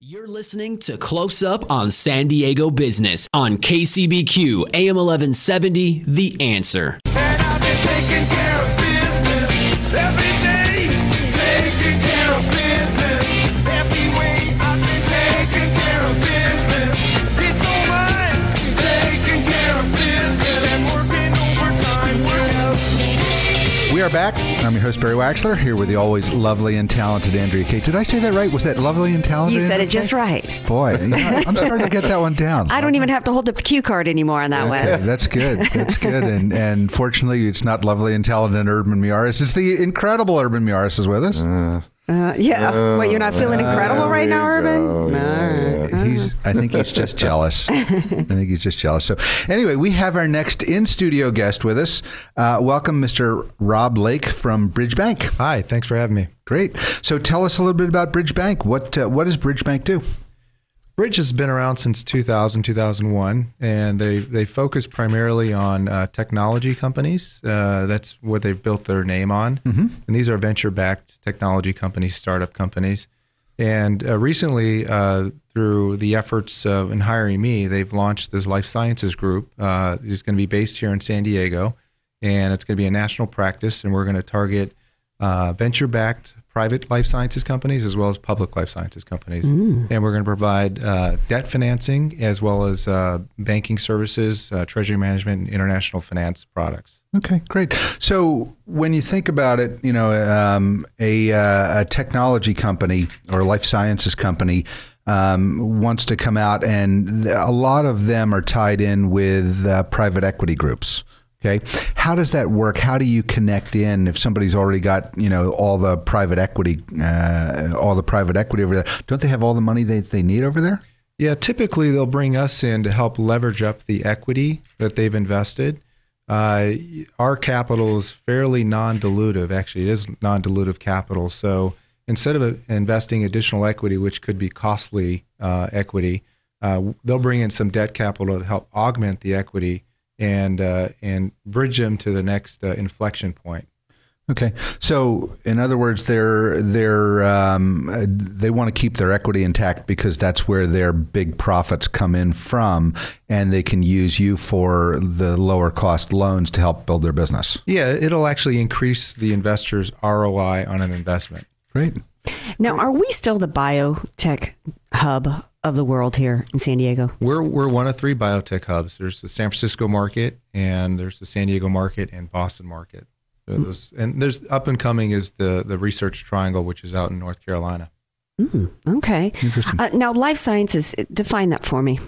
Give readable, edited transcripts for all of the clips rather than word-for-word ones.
You're listening to Close Up on San Diego Business on KCBQ AM 1170, The Answer. And I've been taking care of business every day. Taking care of business every way. I've been taking care of business. It's all mine. Taking care of business and working overtime. We are back. I'm your host, Barry Waxler, here with the always lovely and talented Andrea Kate. Did I say that right? Was that lovely and talented? You said it just right. Boy, I'm starting to get that one down. I don't even have to hold up the cue card anymore on that one. Okay, that's good. That's good. And fortunately, it's not lovely and talented Urban Miaris. It's the incredible Urban Miaris is with us. Wait, you're not feeling incredible right now, Urban? I think he's just jealous. So anyway, we have our next in-studio guest with us. Welcome, Mr. Rob Lake from Bridge Bank. Hi, thanks for having me. Great. So tell us a little bit about Bridge Bank. What does Bridge Bank do? Bridge has been around since 2001, and they focus primarily on technology companies. That's what they've built their name on. Mm-hmm. And these are venture-backed technology companies, startup companies. And recently, through the efforts in hiring me, they've launched this life sciences group. It's going to be based here in San Diego, and it's going to be a national practice, and we're going to target venture-backed private life sciences companies as well as public life sciences companies. And we're going to provide debt financing as well as banking services, treasury management, and international finance products. Okay, great. So when you think about it, a technology company or a life sciences company wants to come out, and a lot of them are tied in with private equity groups. Okay, how does that work? How do you connect in if somebody's already got all the private equity over there? Don't they have all the money they need over there? Yeah, typically they'll bring us in to help leverage up the equity that they've invested. Our capital is fairly non-dilutive. Actually, it is non-dilutive capital. So instead of investing additional equity, which could be costly equity, they'll bring in some debt capital to help augment the equity and bridge them to the next inflection point. Okay, so in other words, they want to keep their equity intact because that's where their big profits come in from, and they can use you for the lower cost loans to help build their business. Yeah, it'll actually increase the investor's ROI on an investment. Great. Now, are we still the biotech hub of the world here in San Diego? We're one of three biotech hubs. There's the San Francisco market, and there's the San Diego market and Boston market. And there's up and coming is the Research Triangle, which is out in North Carolina. Okay. Interesting. Now, life sciences, define that for me.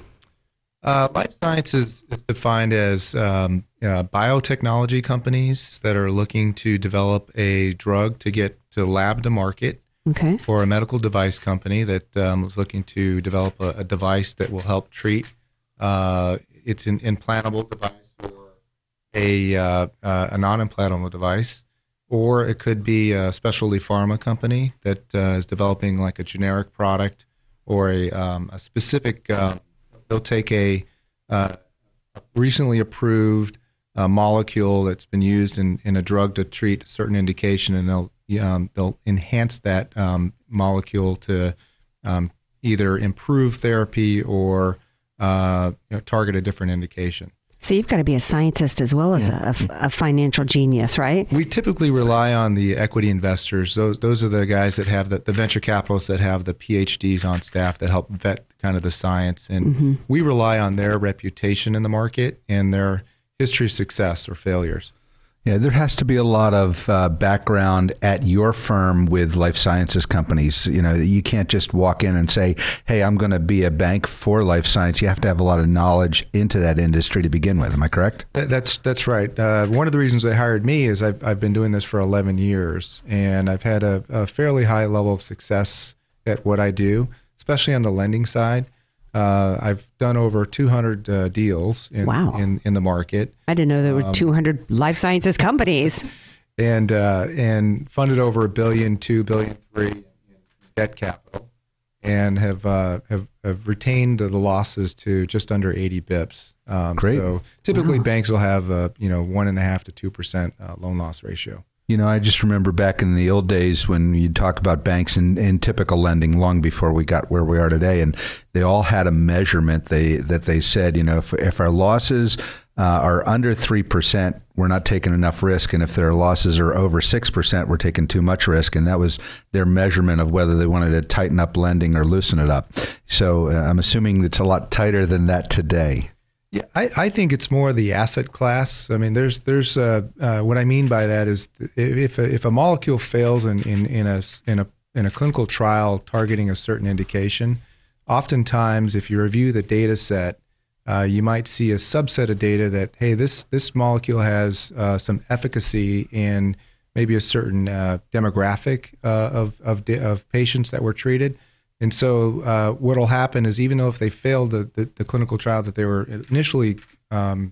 Life sciences is defined as biotechnology companies that are looking to develop a drug to get to lab to market. Okay. Or a medical device company that was looking to develop a device that will help treat. It's an implantable device or a non-implantable device, or it could be a specialty pharma company that is developing like a generic product or a specific. They'll take a recently approved molecule that's been used in a drug to treat a certain indication, and they'll enhance that molecule to either improve therapy or target a different indication. So you've got to be a scientist as well as a financial genius, right? We typically rely on the equity investors. Those are the guys that have the venture capitalists that have the PhDs on staff that help vet kind of the science. And we rely on their reputation in the market and their history of success or failures. Yeah, there has to be a lot of background at your firm with life sciences companies. You can't just walk in and say, hey, I'm going to be a bank for life science. You have to have a lot of knowledge into that industry to begin with. Am I correct? That's right. One of the reasons they hired me is I've been doing this for 11 years, and I've had a fairly high level of success at what I do, especially on the lending side. I've done over 200 deals in the market. I didn't know there were 200 life sciences companies. And funded over $1 billion, $2 billion, $3 billion in debt capital, and have retained the losses to just under 80 bips. Great. So typically banks will have 1.5% to 2% loan loss ratio. You know, I just remember back in the old days when you talk about banks and typical lending, long before we got where we are today, and they all had a measurement that they said, you know, if our losses are under 3%, we're not taking enough risk, and if their losses are over 6%, we're taking too much risk, and that was their measurement of whether they wanted to tighten up lending or loosen it up. So I'm assuming it's a lot tighter than that today. Yeah, I think it's more the asset class. I mean, there's what I mean by that is if a molecule fails in a clinical trial targeting a certain indication, oftentimes if you review the data set, you might see a subset of data that, hey, this molecule has some efficacy in maybe a certain demographic of patients that were treated. And so what will happen is even though if they failed the clinical trial that they were initially going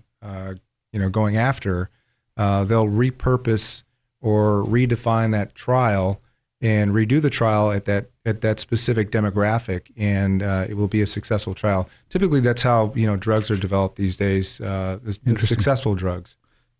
after, they'll repurpose or redefine that trial and redo the trial at that specific demographic, and it will be a successful trial. Typically, that's how drugs are developed these days. Successful drugs.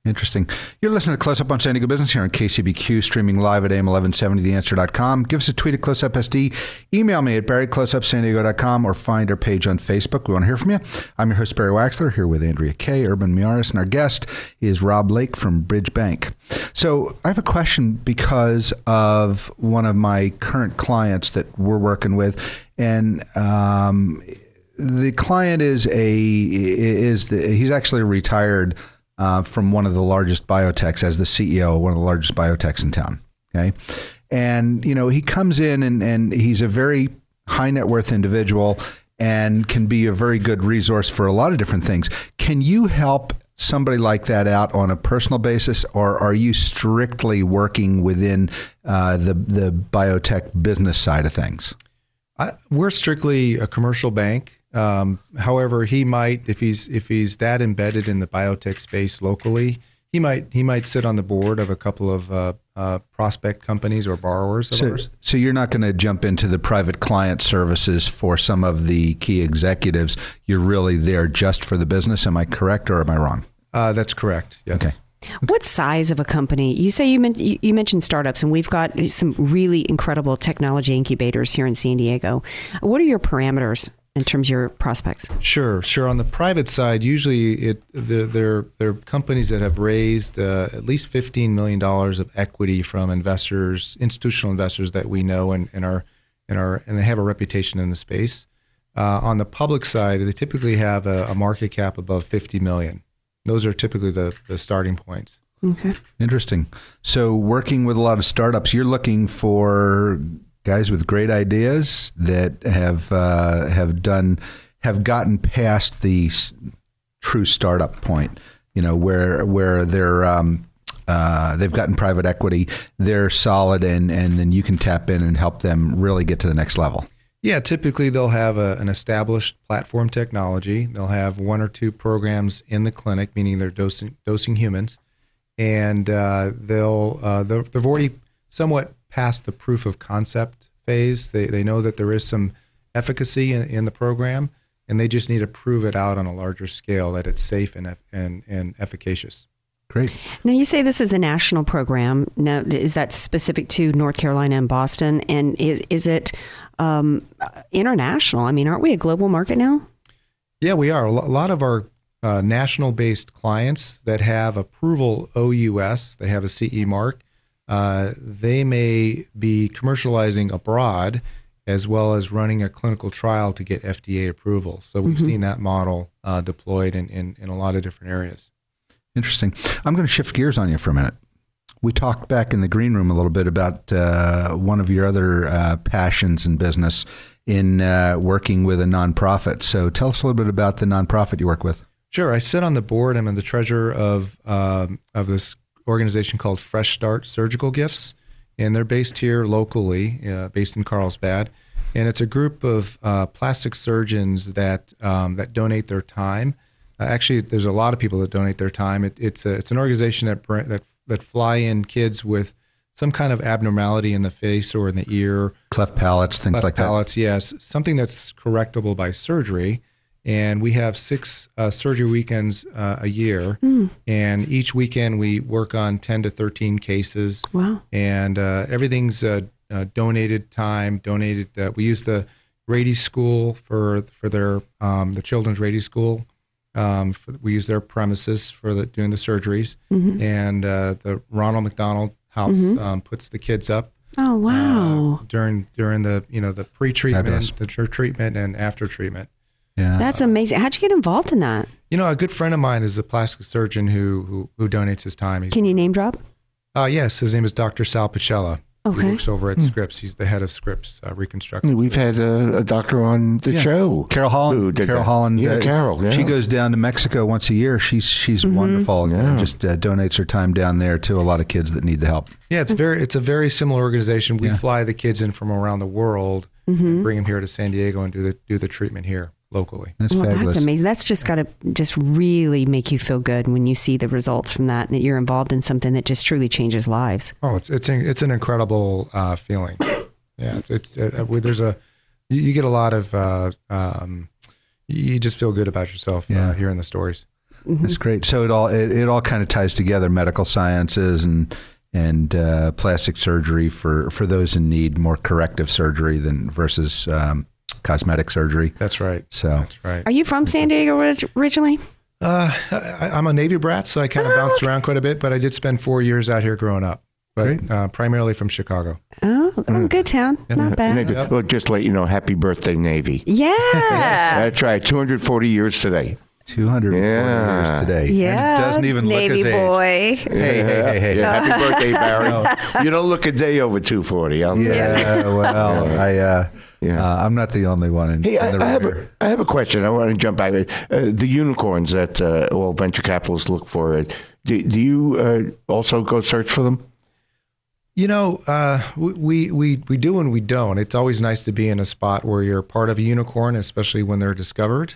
Interesting. You're listening to Close Up on San Diego Business here on KCBQ, streaming live at AM1170theanswer.com. Give us a tweet at CloseUpSD. Email me at barry@closeupsandiego.com or find our page on Facebook. We want to hear from you. I'm your host, Barry Waxler, here with Andrea Kay, Urban Miaris, and our guest is Rob Lake from Bridge Bank. So I have a question because of one of my current clients that we're working with, and the client he's actually retired from one of the largest biotechs as the CEO of one of the largest biotechs in town. Okay. And, he comes in and he's a very high net worth individual and can be a very good resource for a lot of different things. Can you help somebody like that out on a personal basis, or are you strictly working within the biotech business side of things? We're strictly a commercial bank. However, he might, if he's that embedded in the biotech space locally, he might sit on the board of a couple of prospect companies or borrowers of ours. So you're not going to jump into the private client services for some of the key executives. You're really there just for the business. Am I correct or am I wrong? That's correct. Yes. Okay. What size of a company? You say you mentioned startups, and we've got some really incredible technology incubators here in San Diego. What are your parameters in terms of your prospects? Sure. On the private side, usually they're companies that have raised at least $15 million of equity from investors, institutional investors that we know and they have a reputation in the space. On the public side, they typically have a market cap above $50 million. Those are typically the starting points. Okay. Interesting. So working with a lot of startups, you're looking for guys with great ideas that have gotten past the true startup point, where they've gotten private equity, they're solid, and then you can tap in and help them really get to the next level. Yeah, typically they'll have an established platform technology. They'll have one or two programs in the clinic, meaning they're dosing humans, and they've already somewhat past the proof of concept phase. They know that there is some efficacy in the program, and they just need to prove it out on a larger scale that it's safe and efficacious. Great. Now, you say this is a national program. Now, is that specific to North Carolina and Boston? And is it international? I mean, aren't we a global market now? Yeah, we are. A lot of our national-based clients that have approval OUS, they have a CE mark, they may be commercializing abroad as well as running a clinical trial to get FDA approval. So we've seen that model deployed in a lot of different areas. Interesting. I'm going to shift gears on you for a minute. We talked back in the green room a little bit about one of your other passions in business in working with a nonprofit. So tell us a little bit about the nonprofit you work with. Sure. I sit on the board. I'm the treasurer of this organization called Fresh Start Surgical Gifts, and they're based here locally, based in Carlsbad. And it's a group of plastic surgeons that donate their time. Actually, there's a lot of people that donate their time. It's an organization that fly in kids with some kind of abnormality in the face or in the ear. Cleft palates, things like that. Cleft palates, yes. Something that's correctable by surgery. And we have 6 surgery weekends a year. And each weekend we work on 10 to 13 cases. Wow. And everything's donated time, donated. We use the Rady School for their the children's Rady School. We use their premises for doing the surgeries. And the Ronald McDonald House puts the kids up. Oh, wow. During the the pre-treatment, Fabulous. the treatment, and after treatment. Yeah. That's amazing. How'd you get involved in that? A good friend of mine is a plastic surgeon who donates his time. Can you name drop? Yes, his name is Dr. Sal Picella. Okay. He works over at Scripps. He's the head of Scripps Reconstruction. We've had a doctor on the show. Carol Holland. who did Carol that. Holland. Yeah, Carol. Yeah. She goes down to Mexico once a year. She's wonderful. Yeah. Just donates her time down there to a lot of kids that need the help. Yeah, it's a very similar organization. We Yeah. fly the kids in from around the world and bring them here to San Diego and do the treatment here locally. That's Well, fabulous. that's amazing. That's just got to just really make you feel good when you see the results from that, and that you're involved in something that just truly changes lives. Oh, it's an incredible feeling. Yeah, you get a lot of you just feel good about yourself hearing the stories. That's great. So it all kind of ties together, medical sciences and plastic surgery for those in need, more corrective surgery than versus cosmetic surgery. That's right. So That's right. Are you from San Diego originally? I'm a Navy brat, so I kind of bounced around quite a bit, but I did spend 4 years out here growing up. But primarily from Chicago. Oh, good town. Not bad. Navy. Well, just to let you know, happy birthday, Navy. Yeah. That's right, 240 years today. 240 years today. Yeah. And it doesn't even Navy look his boy. age. Hey. Yeah, happy birthday, Barry. You don't look a day over 240. I'm not the only one in Hey, the rear. I have a question. I want to jump back. The unicorns that all venture capitalists look for. Do you also go search for them? We do and we don't. It's always nice to be in a spot where you're part of a unicorn, especially when they're discovered.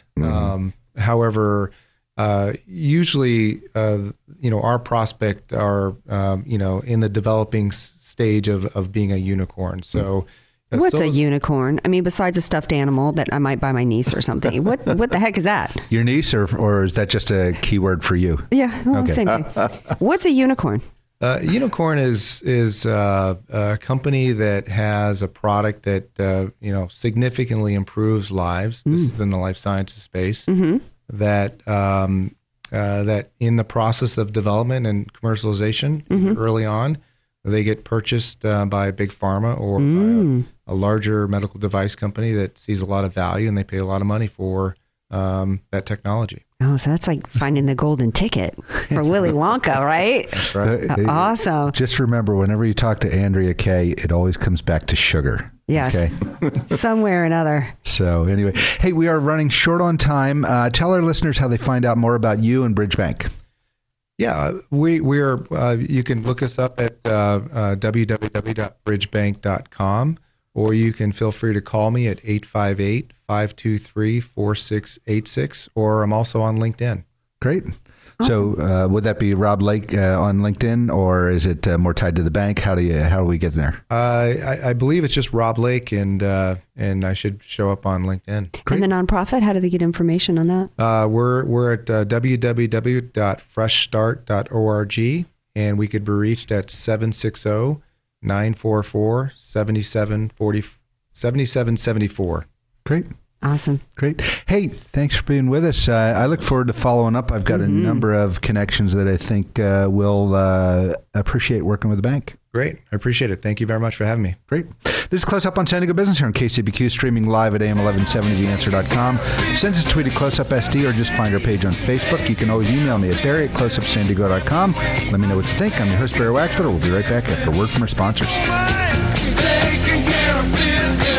However, usually, our prospect are, in the developing stage of being a unicorn. So, What's a unicorn? I mean, besides a stuffed animal that I might buy my niece or something. What the heck is that? Your niece, or is that just a keyword for you? Yeah, well, Okay. same thing. What's a unicorn? Unicorn is a company that has a product that significantly improves lives. This is in the life sciences space. That in the process of development and commercialization early on, they get purchased by a big pharma or by a larger medical device company that sees a lot of value, and they pay a lot of money for that technology. Oh, so that's like finding the golden ticket for Willy Wonka, right? That's right. Awesome. Just remember, whenever you talk to Andrea Kay, it always comes back to sugar. Yes. Okay. Somewhere or another. So anyway, hey, we are running short on time. Tell our listeners how they find out more about you and Bridge Bank. Yeah, we're. You can look us up at www.bridgebank.com, or you can feel free to call me at 858-523-4686, or I'm also on LinkedIn. Great. So would that be Rob Lake on LinkedIn, or is it more tied to the bank? How do we get there? I believe it's just Rob Lake, and I should show up on LinkedIn. And the nonprofit, how do they get information on that? We're at www.freshstart.org, and we could be reached at 760-944-7774. Great. Awesome. Great. Hey, thanks for being with us. I look forward to following up. I've got a number of connections that I think will appreciate working with the bank. Great. I appreciate it. Thank you very much for having me. Great. This is Close Up on San Diego Business here on KCBQ, streaming live at AM1170theanswer.com. Send us a tweet at CloseUpSD or just find our page on Facebook. You can always email me at Barry@closeupsandiego.com. Let me know what you think. I'm your host, Barry Waxler. We'll be right back after a word from our sponsors. Taking care of business.